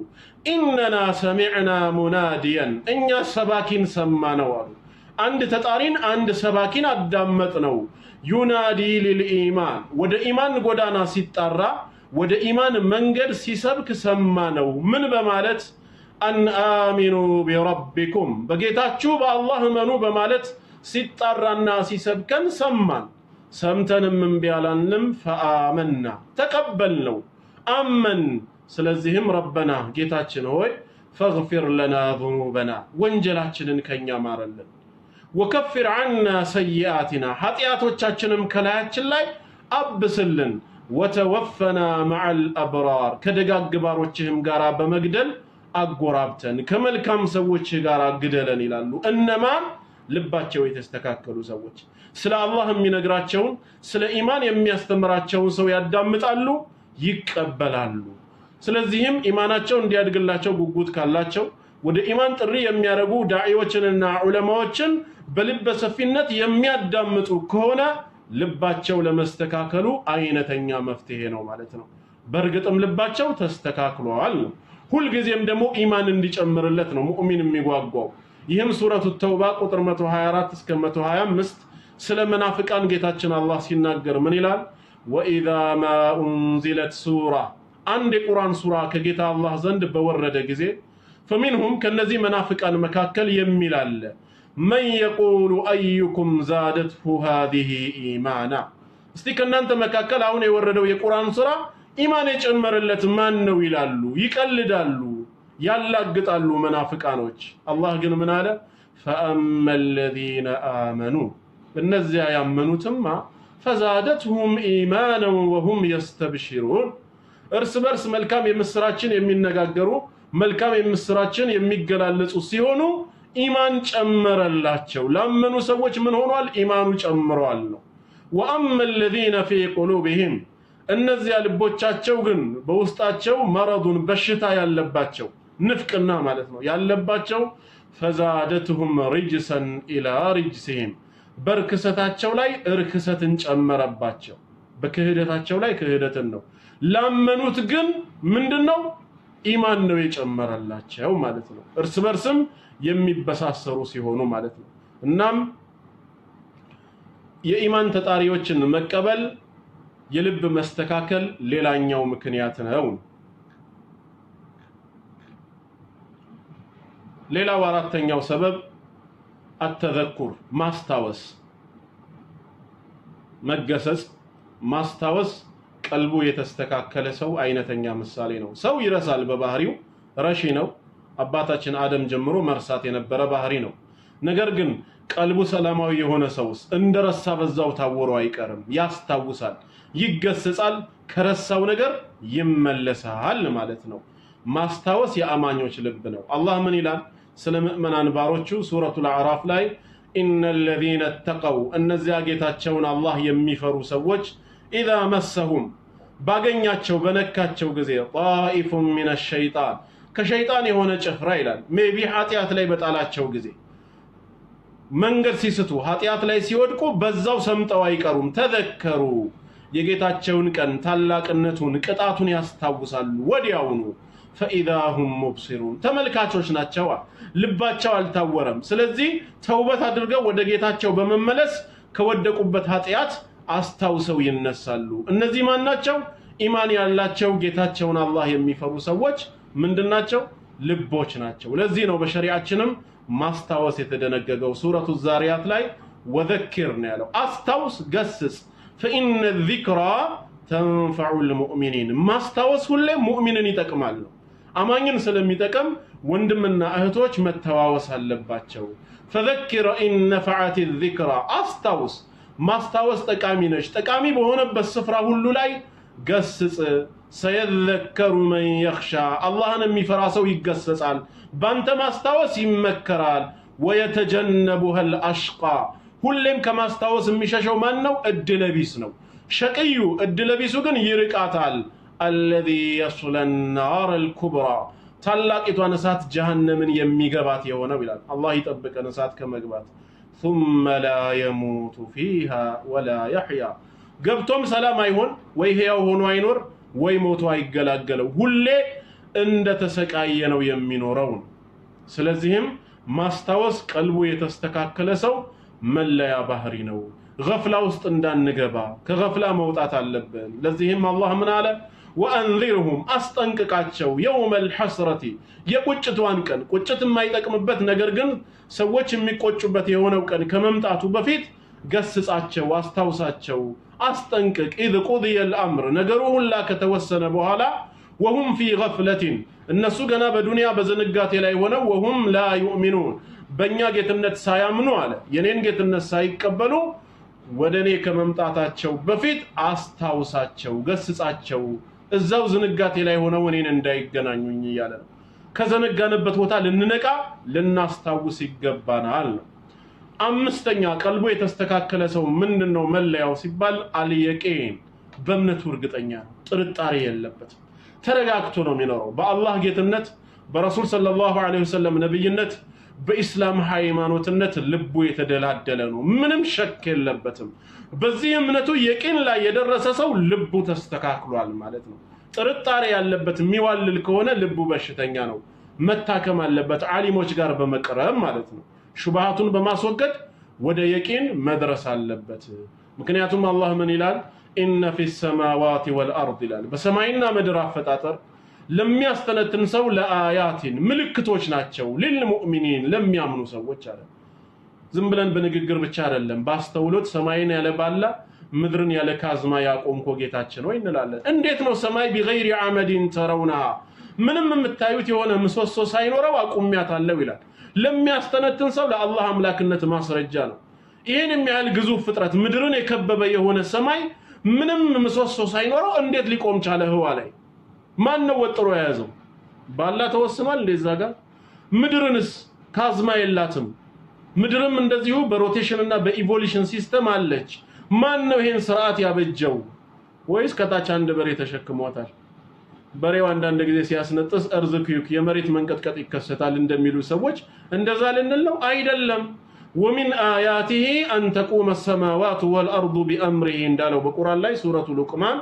ኢነና ሰሚዕና ሙናዲያን እኛ ሰባኪን ሰማነው አሉ። አንድ ተጣሪን አንድ ሰባኪን አዳመጥነው። ዩናዲ ሊልኢማን ወደ ኢማን ጎዳና ሲጣራ ወደ ኢማን መንገድ ሲሰብክ ሰማነው። ምን በማለት አን አሚኑ ቢረቢኩም በጌታችሁ በአላህ እመኑ በማለት ሲጣራና ሲሰብከን ሰማን። ሰምተንም እምቢ አላልንም። ፈአመና ተቀበልነው፣ አመን። ስለዚህም ረበና ጌታችን ሆይ ፈግፊር ለና ዙኑበና ወንጀላችንን ከኛ ማረልን፣ ወከፍር ዐና ሰይአቲና ኃጢአቶቻችንም ከላያችን ላይ አብስልን፣ ወተወፈና መዐል አብራር ከደጋግ ባሮችህም ጋር በመግደል አጎራብተን ከመልካም ሰዎች ጋር ግደለን ይላሉ። እነማን? ልባቸው የተስተካከሉ ሰዎች ስለ አላህ የሚነግራቸውን ስለ ኢማን የሚያስተምራቸውን ሰው ያዳምጣሉ፣ ይቀበላሉ። ስለዚህም ኢማናቸው እንዲያድግላቸው ጉጉት ካላቸው ወደ ኢማን ጥሪ የሚያደርጉ ዳዒዎችንና ዑለማዎችን በልበ ሰፊነት የሚያዳምጡ ከሆነ ልባቸው ለመስተካከሉ አይነተኛ መፍትሄ ነው ማለት ነው። በእርግጥም ልባቸው ተስተካክሏል ነው። ሁልጊዜም ደግሞ ኢማን እንዲጨምርለት ነው ሙእሚን የሚጓጓው። ይህም ሱረቱ ተውባ ቁጥር 124 እስከ 125 ስለ መናፍቃን ጌታችን አላህ ሲናገር ምን ይላል? ወኢዛ ማ ኡንዚለት ሱራ አንድ የቁርአን ሱራ ከጌታ አላህ ዘንድ በወረደ ጊዜ ፈሚንሁም ከነዚህ መናፍቃን መካከል የሚል አለ መን የቁሉ አዩኩም ዛደትሁ ሃዚህ ኢማና። እስቲ ከእናንተ መካከል አሁን የወረደው የቁርአን ሱራ ኢማን የጨመረለት ማን ነው ይላሉ፣ ይቀልዳሉ፣ ያላግጣሉ መናፍቃኖች። አላህ ግን ምን አለ? ፈአመ الذين آمنوا እነዚያ ያመኑትማ ፈዛደትሁም ኢማናን ወሁም يستبشرون እርስ በርስ መልካም የምስራችን የሚነጋገሩ መልካም የምስራችን የሚገላለጹ ሲሆኑ ኢማን ጨመረላቸው። ላመኑ ሰዎች ምን ሆኗል? ኢማኑ ጨምሯል ነው። وأما الذين في قلوبهم እነዚያ ልቦቻቸው ግን በውስጣቸው መረዱን በሽታ ያለባቸው ንፍቅና ማለት ነው ያለባቸው ፈዛደትሁም ሪጅሰን ኢላ ሪጅሲሂም በርክሰታቸው ላይ እርክሰትን ጨመረባቸው። በክህደታቸው ላይ ክህደትን ነው። ላመኑት ግን ምንድነው? ኢማን ነው የጨመረላቸው ማለት ነው። እርስ በርስም የሚበሳሰሩ ሲሆኑ ማለት ነው። እናም የኢማን ተጣሪዎችን መቀበል የልብ መስተካከል ሌላኛው ምክንያት ነው። ሌላው አራተኛው ሰበብ አተዘኩር ማስታወስ፣ መገሰጽ፣ ማስታወስ ቀልቡ የተስተካከለ ሰው አይነተኛ ምሳሌ ነው። ሰው ይረሳል፣ በባህሪው ረሺ ነው። አባታችን አደም ጀምሮ መርሳት የነበረ ባህሪ ነው። ነገር ግን ቀልቡ ሰላማዊ የሆነ ሰውስ እንደረሳ በዛው ታወሮ አይቀርም፣ ያስታውሳል፣ ይገሰጻል፣ ከረሳው ነገር ይመለሳል ማለት ነው። ማስታወስ የአማኞች ልብ ነው። አላህ ምን ይላል ስለ ሙእሚናን ባሮቹ ሱረቱል አዕራፍ ላይ ኢነል ለዚነ ተቀው እነዚያ ጌታቸውን አላህ የሚፈሩ ሰዎች ኢዛ መሰሁም ባገኛቸው በነካቸው ጊዜ ጣኢፉን ሚነ ሸይጣን ከሸይጣን የሆነ ጭፍራ ይላል ሜቢ ኃጢአት ላይ በጣላቸው ጊዜ መንገድ ሲስቱ ኃጢአት ላይ ሲወድቁ በዛው ሰምጠው አይቀሩም። ተዘከሩ የጌታቸውን ቀን ታላቅነቱን ቅጣቱን ያስታውሳሉ ወዲያውኑ ፈኢዛ ሁም ሙብሲሩን ተመልካቾች ናቸው፣ ልባቸው አልታወረም። ስለዚህ ተውበት አድርገው ወደ ጌታቸው በመመለስ ከወደቁበት ኃጢአት አስታውሰው ይነሳሉ። እነዚህ ማን ናቸው? ኢማን ያላቸው ጌታቸውን አላህ የሚፈሩ ሰዎች ምንድናቸው? ልቦች ናቸው። ለዚህ ነው በሸሪዓችንም ማስታወስ የተደነገገው። ሱረቱ ዛሪያት ላይ ወዘክር ነው ያለው። አስታውስ፣ ገስጽ። ፈኢነ ዚክራ ተንፈዑል ሙእሚኒን። ማስታወስ ሁሌ ሙእሚንን ይጠቅማል ነው። አማኝን ስለሚጠቅም ወንድምና እህቶች መተዋወስ አለባቸው። ፈዘክር ኢን ነፈዐት ዚክራ። አስታውስ፣ ማስታወስ ጠቃሚ ነች። ጠቃሚ በሆነበት ስፍራ ሁሉ ላይ ገስጽ። ሰየዘከሩ መን የኽሻ። አላህን የሚፈራ ሰው ይገሰጻል። ባንተ ማስታወስ ይመከራል። ወየተጀነቡሀል አሽቃ። ሁሌም ከማስታወስ የሚሸሸው ማን ነው? እድለቢስ ነው። ሸቅዩ እድለቢሱ ግን ይርቃታል። አለዚ የስለ ናር አልኩብራ። ታላቂቷን እሳት ጀሃነምን የሚገባት የሆነው ይላል። አላህ ይጠብቀን እሳት ከመግባት። ثم لا يموت فيها ولا يحيا። ገብቶም ሰላም አይሆን ወይ ህያው ሆኖ አይኖር ወይ ሞቶ አይገላገለው። ሁሌ እንደተሰቃየ ነው የሚኖረው። ስለዚህም ማስታወስ ቀልቡ የተስተካከለ ሰው መለያ ባህሪ ነው። ገፍላ ውስጥ እንዳንገባ ከገፍላ መውጣት አለብን። ለዚህም አላህ ምን አለ? ወአንዚርሁም፣ አስጠንቅቃቸው፣ የውመል ሐስረቲ፣ የቁጭቷን ቀን። ቁጭት የማይጠቅምበት ነገር ግን ሰዎች የሚቆጩበት የሆነው ቀን ከመምጣቱ በፊት ገስጻቸው፣ አስታውሳቸው፣ አስጠንቅቅ። ኢዝ ቁድየል አምር፣ ነገሩ ሁላ ከተወሰነ በኋላ ወሁም ፊ ገፍለቲን፣ እነሱ ገና በዱንያ በዝንጋቴ ላይ ሆነው ወሁም ላ ዩእሚኑን፣ በእኛ ጌትነት ሳያምኑ አለ የኔን ጌትነት ሳይቀበሉ ወደ እኔ ከመምጣታቸው በፊት አስታውሳቸው፣ ገስጻቸው፣ እዛው ዝንጋቴ ላይ ሆነው እኔን እንዳይገናኙኝ እያለ ነው። ከዘነጋንበት ቦታ ልንነቃ ልናስታውስ ይገባናል ነው። አምስተኛ ቀልቡ የተስተካከለ ሰው ምንድነው መለያው ሲባል አልየቂን፣ በእምነቱ እርግጠኛ ነው፣ ጥርጣሬ የለበትም፣ ተረጋግቶ ነው የሚኖረው። በአላህ ጌትነት፣ በረሱል ሰለላሁ ዐለይሂ ወሰለም ነብይነት፣ በኢስላም ሃይማኖትነት ልቡ የተደላደለ ነው፣ ምንም ሸክ የለበትም። በዚህ እምነቱ የቂን ላይ የደረሰ ሰው ልቡ ተስተካክሏል ማለት ነው። ጥርጣሬ ያለበት የሚዋልል ከሆነ ልቡ በሽተኛ ነው፣ መታከም አለበት ዓሊሞች ጋር በመቅረብ ማለት ነው። ሹብሃቱን በማስወገድ ወደ የቂን መድረስ አለበት። ምክንያቱም አላህ ምን ይላል? ኢነ ፊስ ሰማዋቲ ወልአርድ ይላል። በሰማይና ምድር አፈጣጠር ለሚያስተነትን ሰው ለአያቲን ምልክቶች ናቸው፣ ሊልሙእሚኒን ለሚያምኑ ሰዎች አለ። ዝም ብለን በንግግር ብቻ አይደለም፣ ባስተውሎት ሰማይን ያለ ባላ ምድርን ያለ ካዝማ ያቆምኮ ጌታችን ወይ እንላለን። እንዴት ነው ሰማይ ቢገይሪ አመዲን ተረውና፣ ምንም የምታዩት የሆነ ምሰሶ ሳይኖረው አቁሚያታለሁ ይላል። ለሚያስተነትን ሰው ለአላህ አምላክነት ማስረጃ ነው። ይሄን የሚያህል ግዙፍ ፍጥረት ምድርን የከበበ የሆነ ሰማይ ምንም ምሰሶ ሳይኖረው እንዴት ሊቆም ቻለ? ህዋ ላይ ማን ነው ወጥሮ የያዘው? ባላ ተወስኗል እንደዛ ጋር። ምድርንስ ካዝማ የላትም። ምድርም እንደዚሁ በሮቴሽን እና በኢቮሉሽን ሲስተም አለች። ማን ነው ይሄን ስርዓት ያበጀው? ወይስ ከታች አንድ በሬ ተሸክሟታል? በሬው አንዳንድ ጊዜ ሲያስነጥስ እርዝኩክ የመሬት መንቀጥቀጥ ይከሰታል እንደሚሉ ሰዎች እንደዛ ልንል ነው? አይደለም። ወሚን አያቲሂ አን ተቁመ ሰማዋቱ ወልአርዱ ቢአምሪሂ እንዳለው በቁርአን ላይ ሱረቱ ሉቅማን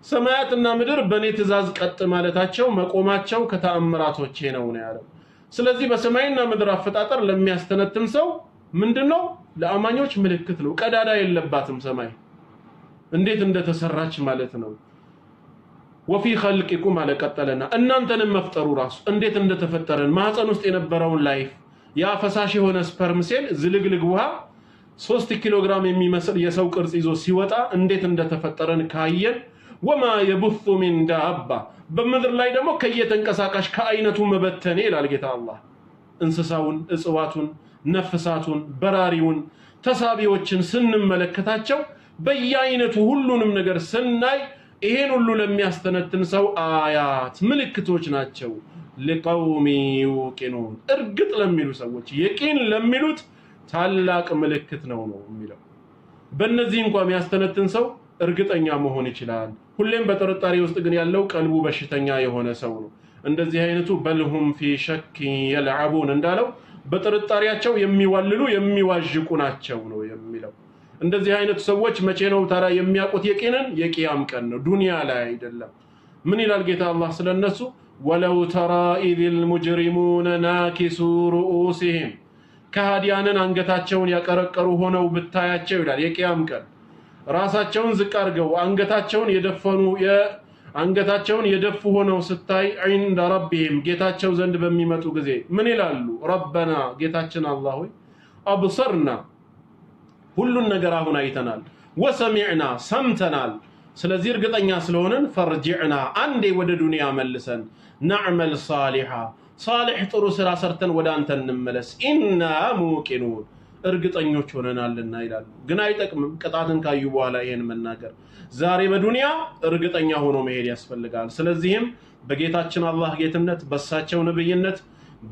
ሰማያትና ምድር በኔ ትእዛዝ ቀጥ ማለታቸው መቆማቸው ከተአምራቶቼ ነው ያለው። ስለዚህ በሰማይና ምድር አፈጣጠር ለሚያስተነትን ሰው ምንድነው? ለአማኞች ምልክት ነው። ቀዳዳ የለባትም ሰማይ እንዴት እንደተሰራች ማለት ነው። ወፊ ኸልቂኩም አለ ቀጠለና እናንተንም መፍጠሩ ራሱ እንዴት እንደተፈጠረን ማህፀን ውስጥ የነበረውን ላይፍ ያ ፈሳሽ የሆነ ስፐርም ሴል ዝልግልግ ውሃ 3 ኪሎ ግራም የሚመስል የሰው ቅርጽ ይዞ ሲወጣ እንዴት እንደተፈጠረን ካየን ወማ የቡሱ ሚን ዳባ በምድር ላይ ደግሞ ከየተንቀሳቃሽ ከአይነቱ መበተኔ ይላል ጌታ አላህ። እንስሳውን፣ እጽዋቱን፣ ነፍሳቱን፣ በራሪውን፣ ተሳቢዎችን ስንመለከታቸው በየአይነቱ ሁሉንም ነገር ስናይ ይሄን ሁሉ ለሚያስተነትን ሰው አያት ምልክቶች ናቸው። ለቀውሚ ዩቂኑን እርግጥ ለሚሉ ሰዎች የቂን ለሚሉት ታላቅ ምልክት ነው የሚለው። በእነዚህ እንኳን የሚያስተነትን ሰው እርግጠኛ መሆን ይችላል። ሁሌም በጥርጣሬ ውስጥ ግን ያለው ቀልቡ በሽተኛ የሆነ ሰው ነው። እንደዚህ አይነቱ በልሁም ፊ ሸክ የልዓቡን እንዳለው በጥርጣሬያቸው የሚዋልሉ የሚዋዥቁ ናቸው ነው የሚለው። እንደዚህ አይነቱ ሰዎች መቼ ነው ታዲያ የሚያውቁት የቂንን? የቂያም ቀን ነው፣ ዱንያ ላይ አይደለም። ምን ይላል ጌታ አላህ ስለነሱ? ወለው ተራ ኢዚል ሙጅሪሙነ ናኪሱ ሩኡሲሂም፣ ከሃዲያንን አንገታቸውን ያቀረቀሩ ሆነው ብታያቸው ይላል የቂያም ቀን ራሳቸውን ዝቅ አድርገው አንገታቸውን የደፈኑ አንገታቸውን የደፉ ሆነው ስታይ عند ربهم ጌታቸው ዘንድ በሚመጡ ጊዜ ምን ይላሉ ረበና ጌታችን አላህ ሆይ አብሰርና ሁሉን ነገር አሁን አይተናል ወሰሚዕና ሰምተናል ስለዚህ እርግጠኛ ስለሆነን ፈርጅዕና አንዴ ወደ ዱንያ መልሰን نعمل صالحا صالح ጥሩ ስራ ሰርተን ወደ አንተ እንመለስ ኢና ሙቂኑን እርግጠኞች ሆነናልና ይላሉ ግን አይጠቅምም ቅጣትን ካዩ በኋላ ይሄን መናገር ዛሬ በዱንያ እርግጠኛ ሆኖ መሄድ ያስፈልጋል ስለዚህም በጌታችን አላህ ጌትነት በሳቸው ነብይነት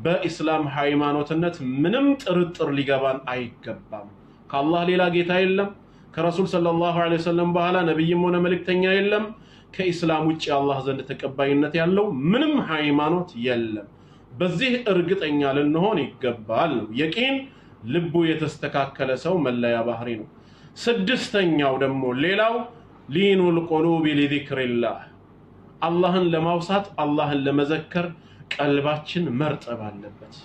በእስላም ሃይማኖትነት ምንም ጥርጥር ሊገባን አይገባም ከአላህ ሌላ ጌታ የለም ከረሱል ሰለላሁ ዐለይሂ ወሰለም በኋላ ነብይም ሆነ መልእክተኛ የለም ከእስላም ውጪ አላህ ዘንድ ተቀባይነት ያለው ምንም ሃይማኖት የለም በዚህ እርግጠኛ ልንሆን ይገባል የቂን ልቡ የተስተካከለ ሰው መለያ ባህሪ ነው ስድስተኛው ደግሞ ሌላው ሊኑል ቁሉብ ሊዚክሪላህ አላህን ለማውሳት አላህን ለመዘከር ቀልባችን መርጠብ አለበት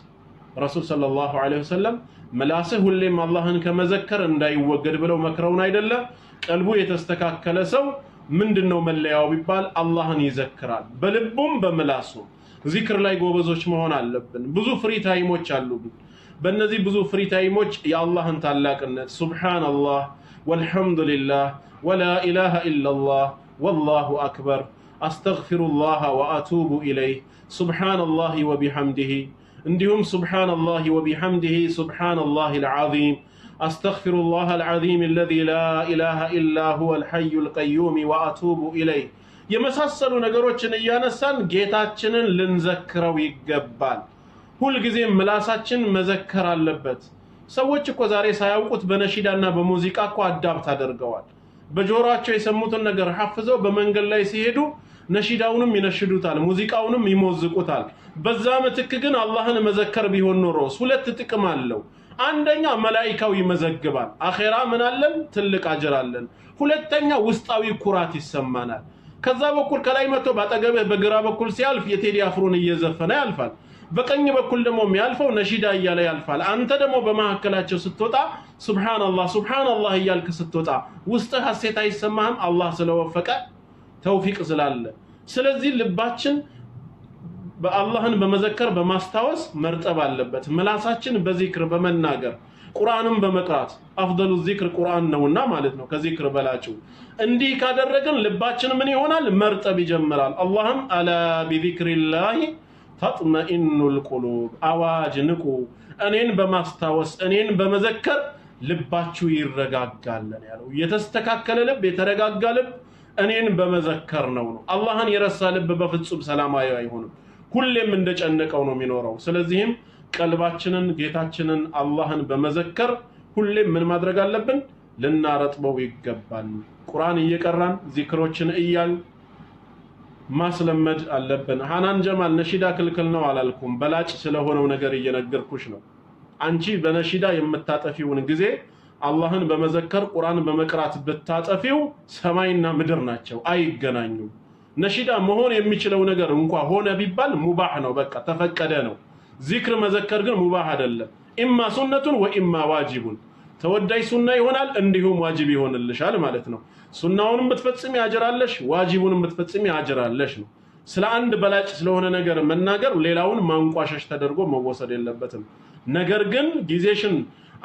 ረሱል ሰለላሁ ዐለይሂ ወሰለም መላስህ ሁሌም አላህን ከመዘከር እንዳይወገድ ብለው መክረውን አይደለ ቀልቡ የተስተካከለ ሰው ምንድነው መለያው ቢባል አላህን ይዘክራል በልቡም በመላሱም ዚክር ላይ ጎበዞች መሆን አለብን ብዙ ፍሪ ታይሞች አሉብን በእነዚህ ብዙ ፍሪ ታይሞች የአላህን ታላቅነት ሱብሃንአላህ ወልሐምዱሊላህ ወላ ኢላሃ ኢላላህ ወላሁ አክበር አስተግፊሩላህ ወአቱቡ ኢለይህ ሱብሃንአላህ ወቢሐምዲሂ እንዲሁም ሱብሃንአላህ ወቢሐምዲሂ ሱብሃንአላሂል ዐዚም አስተግፊሩላህ አልዐዚም الذي لا اله الا هو الحي القيوم واتوب اليه የመሳሰሉ ነገሮችን እያነሳን ጌታችንን ልንዘክረው ይገባል ሁሉ ጊዜ ምላሳችን መዘከር አለበት ሰዎች እኮ ዛሬ ሳያውቁት በነሺዳና በሙዚቃ እኮ አዳፕት አድርገዋል በጆሮአቸው የሰሙትን ነገር ሐፍዘው በመንገድ ላይ ሲሄዱ ነሺዳውንም ይነሽዱታል ሙዚቃውንም ይሞዝቁታል በዛ ምትክ ግን አላህን መዘከር ቢሆን ኖሮስ ሁለት ጥቅም አለው አንደኛ መላእክታው ይመዘግባል አኺራ ምን አለን ትልቅ አጅር አለን ሁለተኛ ውስጣዊ ኩራት ይሰማናል ከዛ በኩል ከላይ መጥቶ ባጠገብህ በግራ በኩል ሲያልፍ የቴዲ አፍሮን እየዘፈነ ያልፋል በቀኝ በኩል ደግሞ የሚያልፈው ነሺዳ እያለ ያልፋል አንተ ደግሞ በመሐከላቸው ስትወጣ ሱብሃንአላህ ሱብሃንአላህ እያልክ ስትወጣ ውስጥህ ሐሴት አይሰማህም አላህ ስለወፈቀ ተውፊቅ ስላለ ስለዚህ ልባችን በአላህን በመዘከር በማስታወስ መርጠብ አለበት ምላሳችን በዚክር በመናገር ቁርአንን በመቅራት አፍደሉ ዚክር ቁርአን ነውና ማለት ነው ከዚክር በላጭው እንዲህ ካደረግን ልባችን ምን ይሆናል መርጠብ ይጀምራል አላህም አላ ቢዚክሪላህ ተጥመኢኑል ቁሉብ አዋጅ ንቁ እኔን በማስታወስ እኔን በመዘከር ልባችሁ ይረጋጋል ያለው የተስተካከለ ልብ የተረጋጋ ልብ እኔን በመዘከር ነው አላህን የረሳ ልብ በፍጹም ሰላማዊ አይሆንም ሁሌም እንደጨነቀው ነው የሚኖረው ስለዚህም ቀልባችንን ጌታችንን አላህን በመዘከር ሁሌም ምን ማድረግ አለብን ልናረጥበው ይገባል ቁርአን እየቀራን ዚክሮችን እያል ማስለመድ አለብን ሃናን ጀማል ነሺዳ ክልክል ነው አላልኩም በላጭ ስለሆነው ነገር እየነገርኩሽ ነው አንቺ በነሺዳ የምታጠፊውን ጊዜ አላህን በመዘከር ቁርአን በመቅራት ብታጠፊው ሰማይና ምድር ናቸው አይገናኙም ነሺዳ መሆን የሚችለው ነገር እንኳን ሆነ ቢባል ሙባህ ነው በቃ ተፈቀደ ነው ዚክር መዘከር ግን ሙባህ አይደለም ኢማ ሱነቱን ወኢማ ዋጅቡን ተወዳይ ሱና ይሆናል እንዲሁም ዋጅብ ይሆንልሻል ማለት ነው ሱናውንም ብትፈጽሚ ያጅራለሽ ዋጅቡንም ብትፈጽሚ ያጅራለሽ ነው ስለ አንድ በላጭ ስለሆነ ነገር መናገር ሌላውን ማንቋሸሽ ተደርጎ መወሰድ የለበትም ነገር ግን ጊዜሽን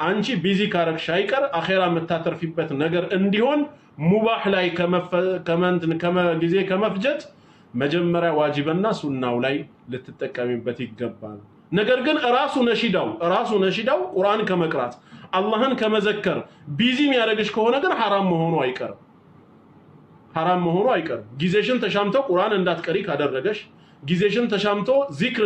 አንቺ ቢዚ ካረክሽ አይቀር አኺራ መታተርፊበት ነገር እንዲሆን ሙባህ ላይ ጊዜ ከመፍጀት መጀመሪያ ዋጅብና ሱናው ላይ ልትጠቀሚበት ይገባል ነገር ግን ራሱ ነሺዳው ቁርአን ከመቅራት አላህን ከመዘከር ቢዚ የሚያደርግሽ ከሆነ ግን حرام መሆኑ አይቀርም ጊዜሽን ተሻምቶ ቁርአን እንዳትቀሪ ካደረገሽ ጊዜሽን ተሻምቶ ዚክር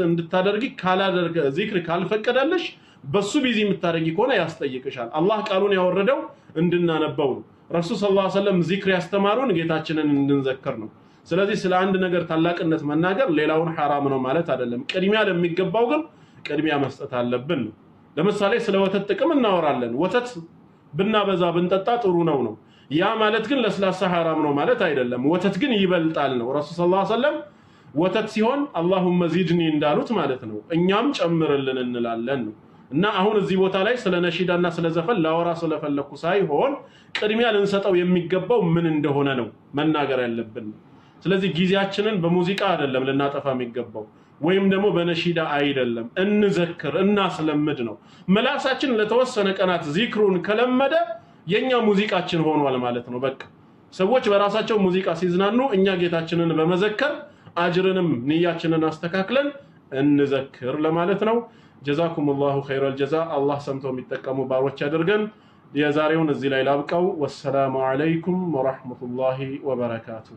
እንድታደርጊ ካላደረገ ዚክር ካልፈቀደልሽ በሱ ቢዚ የምታደርጊ ከሆነ ያስጠይቅሻል አላህ ቃሉን ያወረደው እንድናነበው ነው ረሱል ሰለላሁ ዐለይሂ ወሰለም ዚክር ያስተማሩን ጌታችንን እንድንዘከር ነው ስለዚህ ስለ አንድ ነገር ታላቅነት መናገር ሌላውን حرام ነው ማለት አይደለም ቅድሚያ ለሚገባው ግን ቅድሚያ መስጠት አለብን ለምሳሌ ስለ ወተት ጥቅም እናወራለን ወተት ብናበዛ ብንጠጣ ጥሩ ነው ያ ማለት ግን ለስላሳ حرام ነው ማለት አይደለም ወተት ግን ይበልጣል ነው ረሱል ሰለላሁ ዐለይሂ ወሰለም ወተት ሲሆን اللهم زدني እንዳሉት ማለት ነው እኛም ጨምርልን እንላለን ነው እና አሁን እዚህ ቦታ ላይ ስለ ነሺዳና ስለ ዘፈን ላወራ ስለፈለኩ ሳይሆን ቅድሚያ ልንሰጠው የሚገባው ምን እንደሆነ ነው መናገር ያለብን ስለዚህ ጊዜያችንን በሙዚቃ አይደለም ልናጠፋ የሚገባው ወይም ደግሞ በነሺዳ አይደለም እንዘክር እናስለምድ ነው መላሳችን ለተወሰነ ቀናት ዚክሩን ከለመደ የኛ ሙዚቃችን ሆኗል ማለት ነው በቃ ሰዎች በራሳቸው ሙዚቃ ሲዝናኑ እኛ ጌታችንን በመዘከር አጅርንም ንያችንን አስተካክለን እንዘክር ለማለት ነው ጀዛኩሙላሁ ኸይረል ጀዛ አላህ ሰምቶ የሚጠቀሙ ባሮች ያድርገን የዛሬውን እዚህ ላይ ላብቀው ወሰላሙ አለይኩም ወራህመቱላሂ ወበረካቱሁ